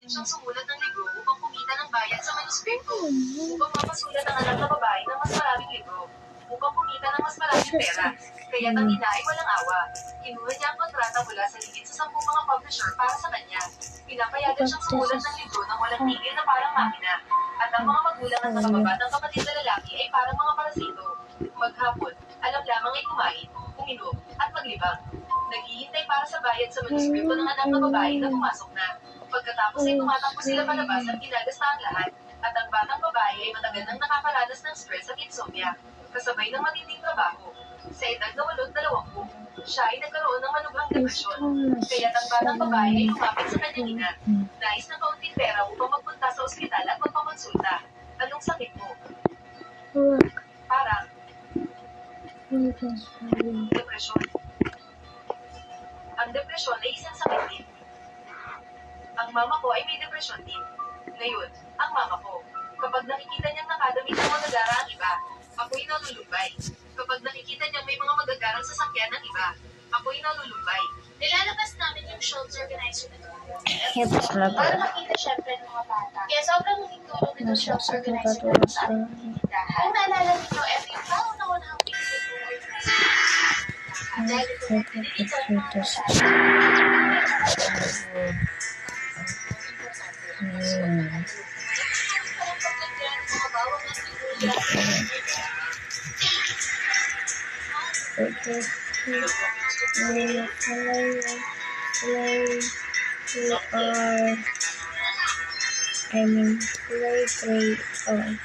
siyang sumulat ng libro upang kumita ng bayad sa manuskripto, upang mapasulat ang anak na babae ng mas maraming libro, upang kumita ng mas maraming pera. Kaya't ang ina ay walang awa. Kinuha niya ang kontrata mula sa higit sa 10 mga publisher para sa kanya. Pinapayagan siyang sumulat ng libro ng walang tigil na parang makina. At ang mga magulang at nakababatang kapatid na lalaki ay parang mga parasito. Maghapon, alam lamang ay kumain, uminom, at maglibang. Naghihintay para sa bayad sa manuskripto ng anak na babae na pumasok na. Pagkatapos ay tumatakbo sila palabas at ginagasta ang lahat. At ang batang babae ay matagal nang nakakaranas ng stress at insomnia, kasabay ng matinding trabaho. Sa edad na 8-20, siya ay nagkaroon ng malubhang depresyon. Kaya't ang batang babae ay lumapit sa kanyang ina. Nais ng kaunting pera upang magpunta sa ospital at magpakonsulta. Anong sakit mo? Parang depresyon. Ang depresyon ay isang sakit din. Ang mama ko ay may depresyon din. Ngayon, ang mama ko, kapag nakikita niyang nakadamit ng magagara ang iba, ako'y nalulumbay. Kapag nakikita niyang may mga magagarang sasakyan ng iba, ako'y nalulumbay. Nilalabas namin yung Schultz organizer na ito. Para makita syempre ng mga bata. Kaya sobrang tulong nito Schultz organizer na ito sa ating tindahan. Kung naalala nito, every taon na unang pinili ko organizer. Dahil ito na pinili ko ang mga masyado. Play.